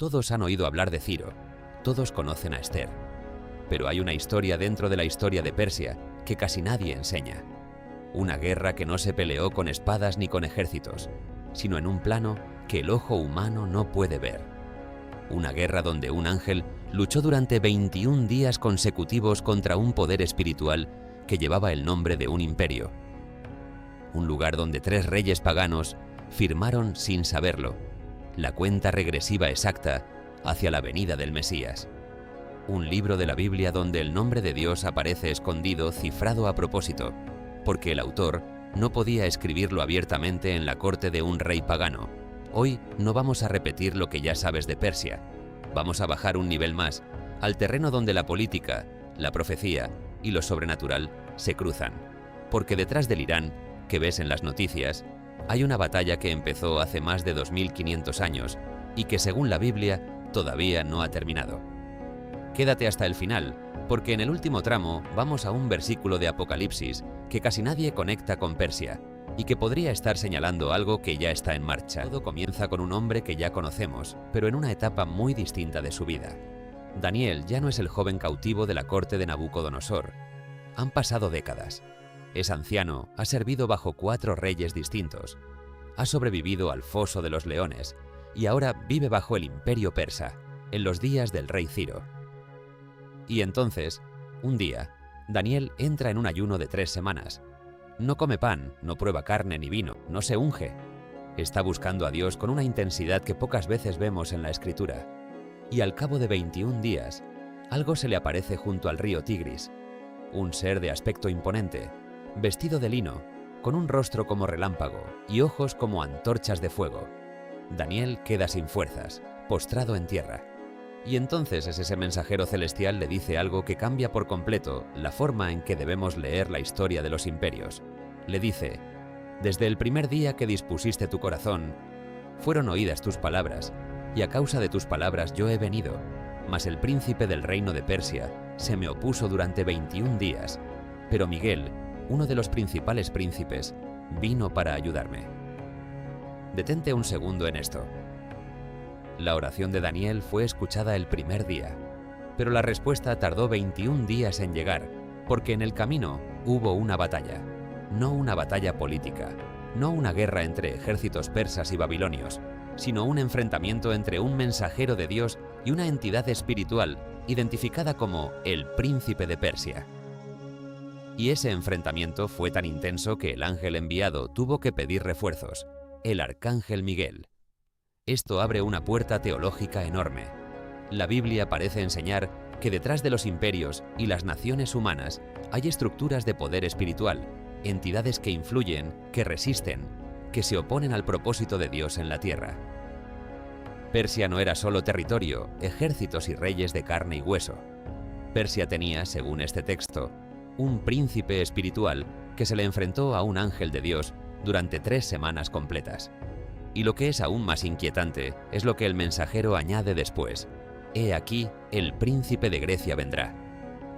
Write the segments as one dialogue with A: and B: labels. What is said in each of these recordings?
A: Todos han oído hablar de Ciro, todos conocen a Esther. Pero hay una historia dentro de la historia de Persia que casi nadie enseña. Una guerra que no se peleó con espadas ni con ejércitos, sino en un plano que el ojo humano no puede ver. Una guerra donde un ángel luchó durante 21 días consecutivos contra un poder espiritual que llevaba el nombre de un imperio. Un lugar donde 3 reyes paganos firmaron sin saberlo la cuenta regresiva exacta hacia la venida del Mesías. Un libro de la Biblia donde el nombre de Dios aparece escondido, cifrado a propósito, porque el autor no podía escribirlo abiertamente en la corte de un rey pagano. Hoy no vamos a repetir lo que ya sabes de Persia. Vamos a bajar un nivel más, al terreno donde la política, la profecía y lo sobrenatural se cruzan. Porque detrás del Irán, que ves en las noticias, hay una batalla que empezó hace más de 2500 años y que, según la Biblia, todavía no ha terminado. Quédate hasta el final, porque en el último tramo vamos a un versículo de Apocalipsis que casi nadie conecta con Persia y que podría estar señalando algo que ya está en marcha. Todo comienza con un hombre que ya conocemos, pero en una etapa muy distinta de su vida. Daniel ya no es el joven cautivo de la corte de Nabucodonosor. Han pasado décadas. Es anciano, ha servido bajo 4 reyes distintos, ha sobrevivido al foso de los leones y ahora vive bajo el imperio persa, en los días del rey Ciro. Y entonces, un día, Daniel entra en un ayuno de 3 semanas. No come pan, no prueba carne ni vino, no se unge. Está buscando a Dios con una intensidad que pocas veces vemos en la Escritura. Y al cabo de 21 días, algo se le aparece junto al río Tigris. Un ser de aspecto imponente, vestido de lino, con un rostro como relámpago y ojos como antorchas de fuego. Daniel queda sin fuerzas, postrado en tierra. Y entonces ese mensajero celestial le dice algo que cambia por completo la forma en que debemos leer la historia de los imperios. Le dice: desde el primer día que dispusiste tu corazón, fueron oídas tus palabras, y a causa de tus palabras yo he venido, mas el príncipe del reino de Persia se me opuso durante 21 días, pero Miguel, uno de los principales príncipes, vino para ayudarme. Detente un segundo en esto. La oración de Daniel fue escuchada el primer día, pero la respuesta tardó 21 días en llegar, porque en el camino hubo una batalla. No una batalla política, no una guerra entre ejércitos persas y babilonios, sino un enfrentamiento entre un mensajero de Dios y una entidad espiritual identificada como el príncipe de Persia. Y ese enfrentamiento fue tan intenso que el ángel enviado tuvo que pedir refuerzos, el arcángel Miguel. Esto abre una puerta teológica enorme. La Biblia parece enseñar que detrás de los imperios y las naciones humanas hay estructuras de poder espiritual, entidades que influyen, que resisten, que se oponen al propósito de Dios en la tierra. Persia no era solo territorio, ejércitos y reyes de carne y hueso. Persia tenía, según este texto, un príncipe espiritual que se le enfrentó a un ángel de Dios durante 3 semanas completas. Y lo que es aún más inquietante es lo que el mensajero añade después: «He aquí, el príncipe de Grecia vendrá».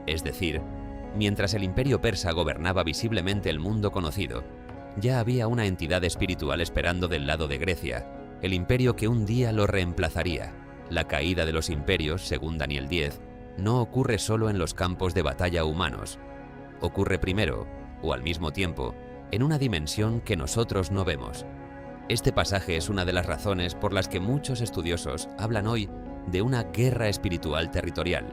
A: Es decir, mientras el imperio persa gobernaba visiblemente el mundo conocido, ya había una entidad espiritual esperando del lado de Grecia, el imperio que un día lo reemplazaría. La caída de los imperios, según Daniel 10, no ocurre solo en los campos de batalla humanos. Ocurre primero, o al mismo tiempo, en una dimensión que nosotros no vemos. Este pasaje es una de las razones por las que muchos estudiosos hablan hoy de una guerra espiritual territorial,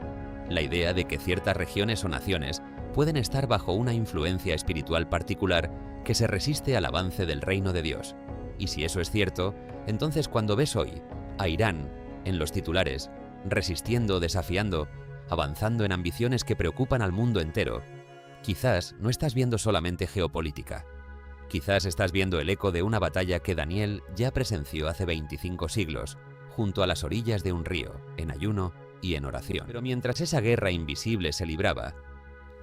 A: la idea de que ciertas regiones o naciones pueden estar bajo una influencia espiritual particular que se resiste al avance del reino de Dios. Y si eso es cierto, entonces cuando ves hoy a Irán en los titulares, resistiendo, desafiando, avanzando en ambiciones que preocupan al mundo entero, quizás no estás viendo solamente geopolítica. Quizás estás viendo el eco de una batalla que Daniel ya presenció hace 25 siglos, junto a las orillas de un río, en ayuno y en oración. Pero mientras esa guerra invisible se libraba,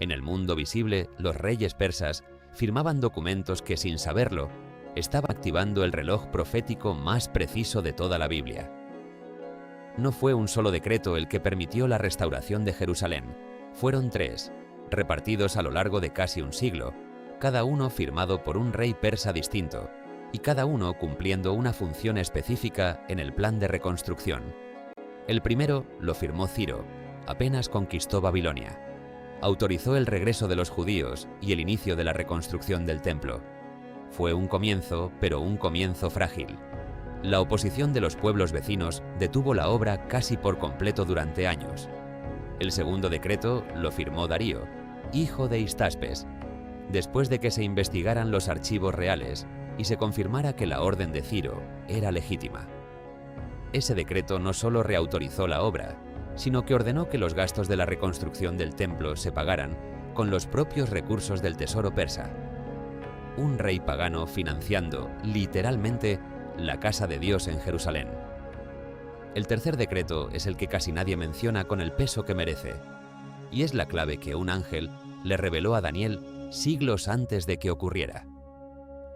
A: en el mundo visible los reyes persas firmaban documentos que, sin saberlo, estaban activando el reloj profético más preciso de toda la Biblia. No fue un solo decreto el que permitió la restauración de Jerusalén, fueron 3, repartidos a lo largo de casi un siglo, cada uno firmado por un rey persa distinto, y cada uno cumpliendo una función específica en el plan de reconstrucción. El primero lo firmó Ciro, apenas conquistó Babilonia. Autorizó el regreso de los judíos y el inicio de la reconstrucción del templo. Fue un comienzo, pero un comienzo frágil. La oposición de los pueblos vecinos detuvo la obra casi por completo durante años. El segundo decreto lo firmó Darío, hijo de Histaspes, después de que se investigaran los archivos reales y se confirmara que la orden de Ciro era legítima. Ese decreto no solo reautorizó la obra, sino que ordenó que los gastos de la reconstrucción del templo se pagaran con los propios recursos del tesoro persa. Un rey pagano financiando, literalmente, la casa de Dios en Jerusalén. El tercer decreto es el que casi nadie menciona con el peso que merece, y es la clave que un ángel le reveló a Daniel siglos antes de que ocurriera.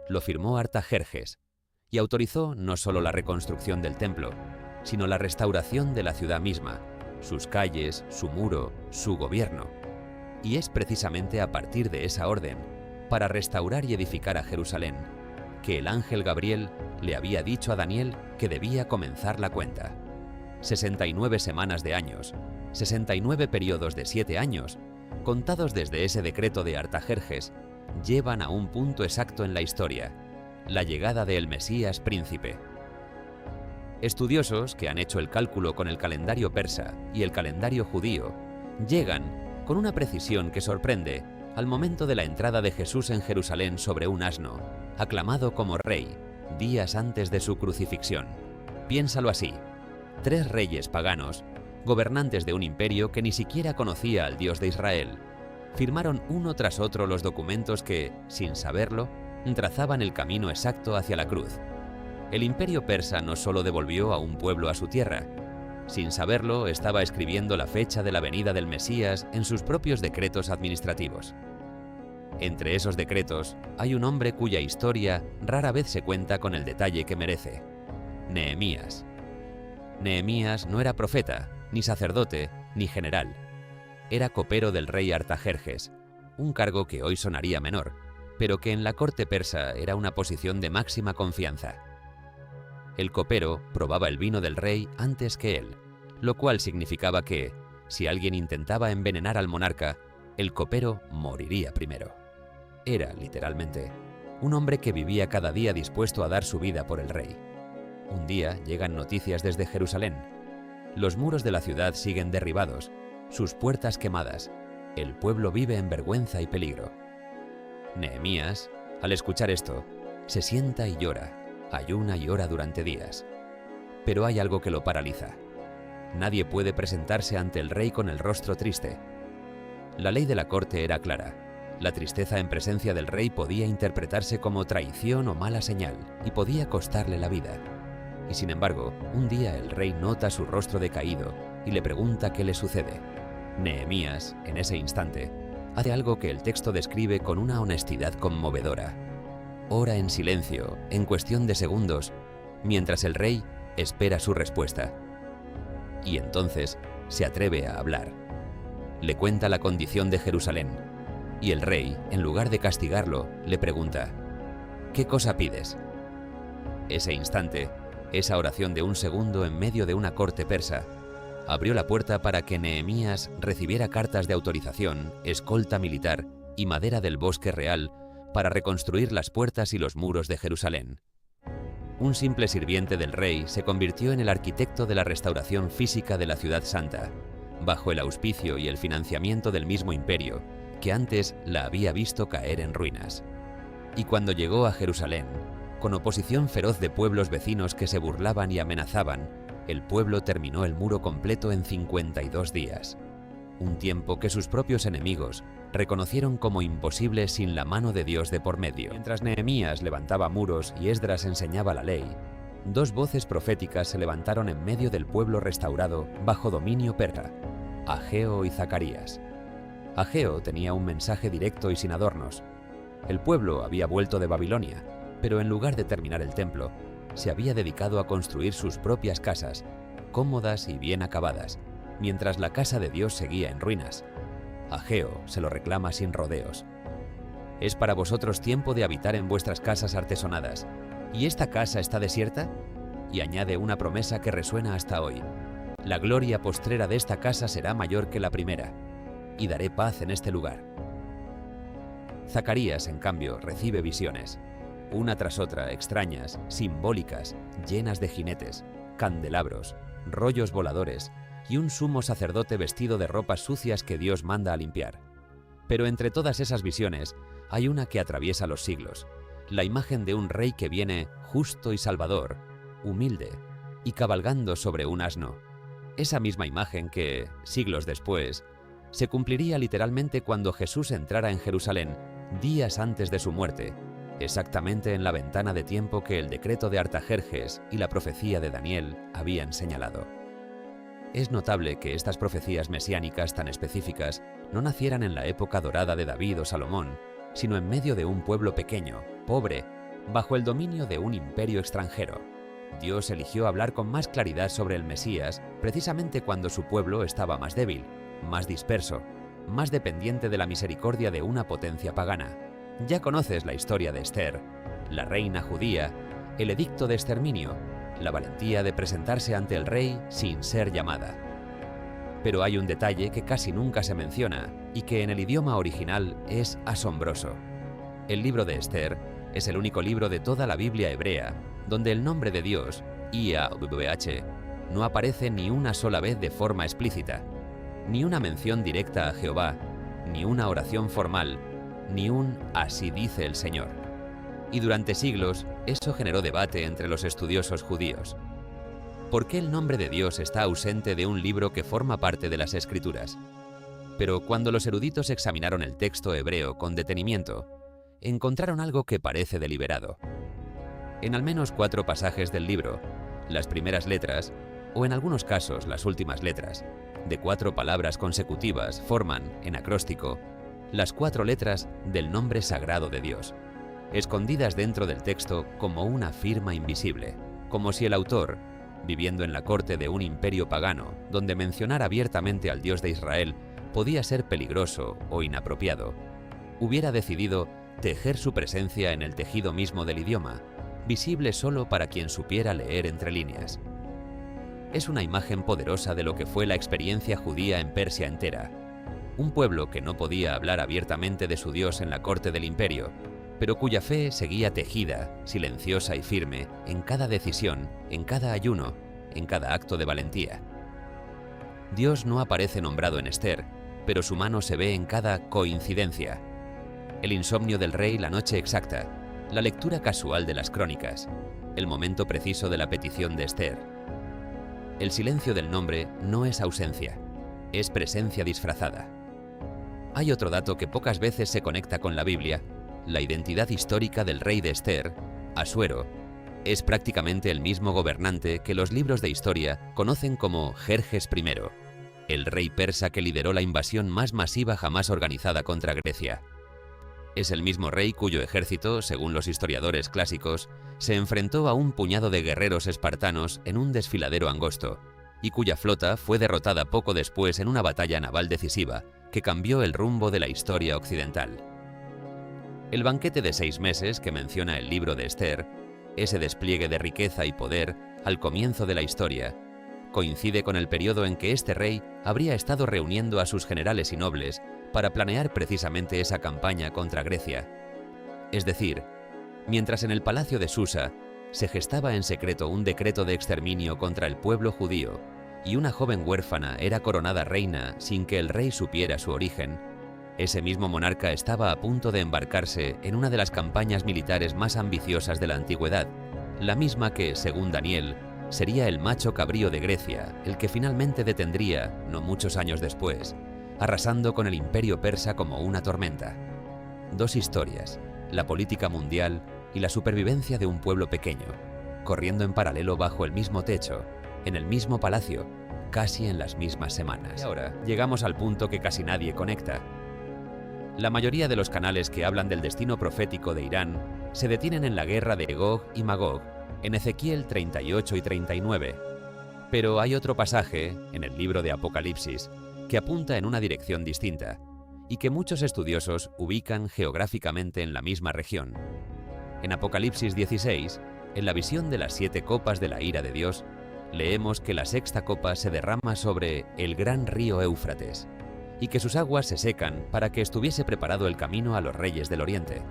A: Lo firmó Artajerjes y autorizó no solo la reconstrucción del templo, sino la restauración de la ciudad misma, sus calles, su muro, su gobierno. Y es precisamente a partir de esa orden, para restaurar y edificar a Jerusalén, que el ángel Gabriel le había dicho a Daniel que debía comenzar la cuenta. 69 semanas de años, 69 periodos de 7 años, contados desde ese decreto de Artajerjes, llevan a un punto exacto en la historia, la llegada del Mesías príncipe. Estudiosos que han hecho el cálculo con el calendario persa y el calendario judío, llegan, con una precisión que sorprende, al momento de la entrada de Jesús en Jerusalén sobre un asno, aclamado como rey, días antes de su crucifixión. Piénsalo así: 3 reyes paganos, gobernantes de un imperio que ni siquiera conocía al Dios de Israel, firmaron uno tras otro los documentos que, sin saberlo, trazaban el camino exacto hacia la cruz. El imperio persa no solo devolvió a un pueblo a su tierra, sin saberlo estaba escribiendo la fecha de la venida del Mesías en sus propios decretos administrativos. Entre esos decretos hay un hombre cuya historia rara vez se cuenta con el detalle que merece: Nehemías. Nehemías no era profeta, ni sacerdote, ni general. Era copero del rey Artajerjes, un cargo que hoy sonaría menor, pero que en la corte persa era una posición de máxima confianza. El copero probaba el vino del rey antes que él, lo cual significaba que, si alguien intentaba envenenar al monarca, el copero moriría primero. Era, literalmente, un hombre que vivía cada día dispuesto a dar su vida por el rey. Un día llegan noticias desde Jerusalén. Los muros de la ciudad siguen derribados, sus puertas quemadas, el pueblo vive en vergüenza y peligro. Nehemías, al escuchar esto, se sienta y llora, ayuna y ora durante días. Pero hay algo que lo paraliza. Nadie puede presentarse ante el rey con el rostro triste. La ley de la corte era clara. La tristeza en presencia del rey podía interpretarse como traición o mala señal y podía costarle la vida. Y sin embargo, un día el rey nota su rostro decaído y le pregunta qué le sucede. Nehemías, en ese instante, hace algo que el texto describe con una honestidad conmovedora. Ora en silencio, en cuestión de segundos, mientras el rey espera su respuesta. Y entonces se atreve a hablar. Le cuenta la condición de Jerusalén, y el rey, en lugar de castigarlo, le pregunta: ¿qué cosa pides? Ese instante, esa oración de un segundo en medio de una corte persa, abrió la puerta para que Nehemías recibiera cartas de autorización, escolta militar y madera del bosque real para reconstruir las puertas y los muros de Jerusalén. Un simple sirviente del rey se convirtió en el arquitecto de la restauración física de la ciudad santa, bajo el auspicio y el financiamiento del mismo imperio, que antes la había visto caer en ruinas. Y cuando llegó a Jerusalén, con oposición feroz de pueblos vecinos que se burlaban y amenazaban, el pueblo terminó el muro completo en 52 días. Un tiempo que sus propios enemigos reconocieron como imposible sin la mano de Dios de por medio. Mientras Nehemías levantaba muros y Esdras enseñaba la ley, 2 voces proféticas se levantaron en medio del pueblo restaurado bajo dominio persa: Ageo y Zacarías. Ageo tenía un mensaje directo y sin adornos. El pueblo había vuelto de Babilonia, pero en lugar de terminar el templo, se había dedicado a construir sus propias casas, cómodas y bien acabadas, mientras la casa de Dios seguía en ruinas. Ageo se lo reclama sin rodeos. ¿Es para vosotros tiempo de habitar en vuestras casas artesonadas, y esta casa está desierta? Y añade una promesa que resuena hasta hoy: La gloria postrera de esta casa será mayor que la primera, y daré paz en este lugar. Zacarías, en cambio, recibe visiones, una tras otra, extrañas, simbólicas, llenas de jinetes, candelabros, rollos voladores y un sumo sacerdote vestido de ropas sucias que Dios manda a limpiar. Pero entre todas esas visiones hay una que atraviesa los siglos, la imagen de un rey que viene justo y salvador, humilde y cabalgando sobre un asno. Esa misma imagen que, siglos después, se cumpliría literalmente cuando Jesús entrara en Jerusalén, días antes de su muerte, exactamente en la ventana de tiempo que el decreto de Artajerjes y la profecía de Daniel habían señalado. Es notable que estas profecías mesiánicas tan específicas no nacieran en la época dorada de David o Salomón, sino en medio de un pueblo pequeño, pobre, bajo el dominio de un imperio extranjero. Dios eligió hablar con más claridad sobre el Mesías precisamente cuando su pueblo estaba más débil, más disperso, más dependiente de la misericordia de una potencia pagana. Ya conoces la historia de Esther, la reina judía, el edicto de exterminio, la valentía de presentarse ante el rey sin ser llamada. Pero hay un detalle que casi nunca se menciona y que en el idioma original es asombroso. El libro de Esther es el único libro de toda la Biblia hebrea donde el nombre de Dios, Yahweh, no aparece ni una sola vez de forma explícita, ni una mención directa a Jehová, ni una oración formal, ni un «así dice el Señor». Y durante siglos, eso generó debate entre los estudiosos judíos. ¿Por qué el nombre de Dios está ausente de un libro que forma parte de las Escrituras? Pero cuando los eruditos examinaron el texto hebreo con detenimiento, encontraron algo que parece deliberado. En al menos 4 pasajes del libro, las primeras letras, o en algunos casos las últimas letras, de 4 palabras consecutivas forman, en acróstico, las 4 letras del nombre sagrado de Dios, escondidas dentro del texto como una firma invisible, como si el autor, viviendo en la corte de un imperio pagano, donde mencionar abiertamente al Dios de Israel podía ser peligroso o inapropiado, hubiera decidido tejer su presencia en el tejido mismo del idioma, visible solo para quien supiera leer entre líneas. Es una imagen poderosa de lo que fue la experiencia judía en Persia entera. Un pueblo que no podía hablar abiertamente de su Dios en la corte del imperio, pero cuya fe seguía tejida, silenciosa y firme, en cada decisión, en cada ayuno, en cada acto de valentía. Dios no aparece nombrado en Esther, pero su mano se ve en cada coincidencia. El insomnio del rey la noche exacta, la lectura casual de las crónicas, el momento preciso de la petición de Esther. El silencio del nombre no es ausencia, es presencia disfrazada. Hay otro dato que pocas veces se conecta con la Biblia: la identidad histórica del rey de Esther, Asuero, es prácticamente el mismo gobernante que los libros de historia conocen como Jerjes I, el rey persa que lideró la invasión más masiva jamás organizada contra Grecia. Es el mismo rey cuyo ejército, según los historiadores clásicos, se enfrentó a un puñado de guerreros espartanos en un desfiladero angosto, y cuya flota fue derrotada poco después en una batalla naval decisiva que cambió el rumbo de la historia occidental. El banquete de 6 meses que menciona el libro de Esther, ese despliegue de riqueza y poder al comienzo de la historia, coincide con el periodo en que este rey habría estado reuniendo a sus generales y nobles para planear precisamente esa campaña contra Grecia. Es decir, mientras en el palacio de Susa se gestaba en secreto un decreto de exterminio contra el pueblo judío y una joven huérfana era coronada reina sin que el rey supiera su origen, ese mismo monarca estaba a punto de embarcarse en una de las campañas militares más ambiciosas de la antigüedad, la misma que, según Daniel, sería el macho cabrío de Grecia, el que finalmente detendría, no muchos años después, arrasando con el imperio persa como una tormenta. 2 historias, la política mundial y la supervivencia de un pueblo pequeño, corriendo en paralelo bajo el mismo techo, en el mismo palacio, casi en las mismas semanas. Y ahora llegamos al punto que casi nadie conecta. La mayoría de los canales que hablan del destino profético de Irán se detienen en la guerra de Gog y Magog, en Ezequiel 38 y 39. Pero hay otro pasaje, en el libro de Apocalipsis, que apunta en una dirección distinta, y que muchos estudiosos ubican geográficamente en la misma región. En Apocalipsis 16, en la visión de las 7 copas de la ira de Dios, leemos que la sexta copa se derrama sobre el gran río Éufrates y que sus aguas se secan para que estuviese preparado el camino a los reyes del Oriente.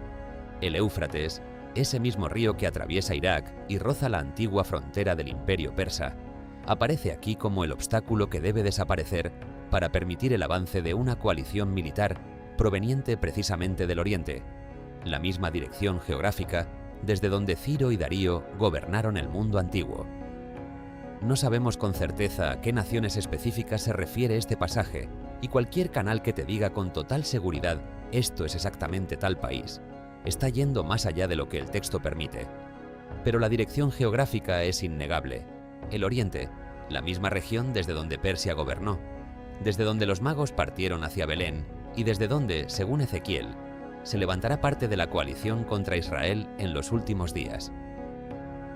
A: El Éufrates, ese mismo río que atraviesa Irak y roza la antigua frontera del Imperio Persa, aparece aquí como el obstáculo que debe desaparecer para permitir el avance de una coalición militar proveniente precisamente del Oriente, la misma dirección geográfica desde donde Ciro y Darío gobernaron el mundo antiguo. No sabemos con certeza a qué naciones específicas se refiere este pasaje, y cualquier canal que te diga con total seguridad esto es exactamente tal país, está yendo más allá de lo que el texto permite. Pero la dirección geográfica es innegable. El Oriente, la misma región desde donde Persia gobernó, desde donde los magos partieron hacia Belén y desde donde, según Ezequiel, se levantará parte de la coalición contra Israel en los últimos días.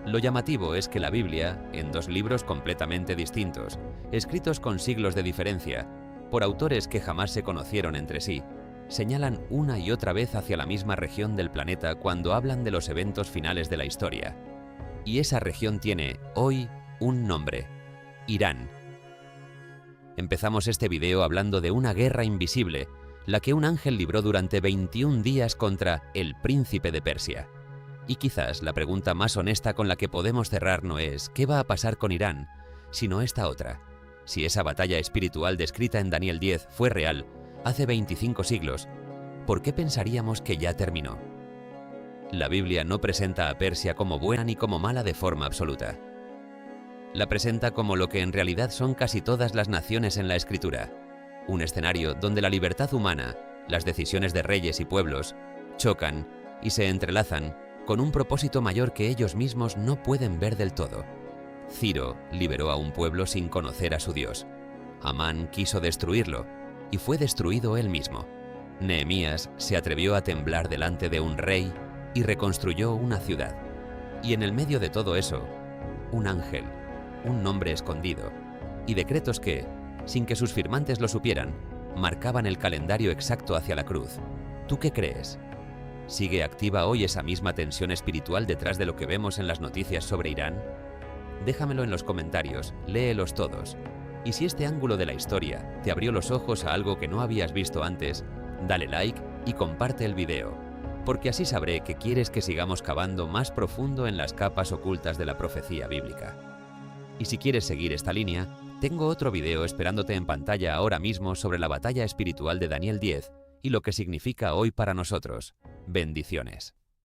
A: Lo llamativo es que la Biblia, en dos libros completamente distintos, escritos con siglos de diferencia, por autores que jamás se conocieron entre sí, señalan una y otra vez hacia la misma región del planeta cuando hablan de los eventos finales de la historia. Y esa región tiene, hoy, un nombre: Irán. Empezamos este video hablando de una guerra invisible, la que un ángel libró durante 21 días contra el príncipe de Persia. Y quizás la pregunta más honesta con la que podemos cerrar no es ¿qué va a pasar con Irán?, sino esta otra. Si esa batalla espiritual descrita en Daniel 10 fue real, hace 25 siglos, ¿por qué pensaríamos que ya terminó? La Biblia no presenta a Persia como buena ni como mala de forma absoluta. La presenta como lo que en realidad son casi todas las naciones en la Escritura, un escenario donde la libertad humana, las decisiones de reyes y pueblos, chocan y se entrelazan con un propósito mayor que ellos mismos no pueden ver del todo. Ciro liberó a un pueblo sin conocer a su Dios. Amán quiso destruirlo y fue destruido él mismo. Nehemías se atrevió a temblar delante de un rey y reconstruyó una ciudad. Y en el medio de todo eso, un ángel, un nombre escondido y decretos que, sin que sus firmantes lo supieran, marcaban el calendario exacto hacia la cruz. ¿Tú qué crees? ¿Sigue activa hoy esa misma tensión espiritual detrás de lo que vemos en las noticias sobre Irán? Déjamelo en los comentarios, léelos todos. Y si este ángulo de la historia te abrió los ojos a algo que no habías visto antes, dale like y comparte el video, porque así sabré que quieres que sigamos cavando más profundo en las capas ocultas de la profecía bíblica. Y si quieres seguir esta línea, tengo otro video esperándote en pantalla ahora mismo sobre la batalla espiritual de Daniel 10 y lo que significa hoy para nosotros. Bendiciones.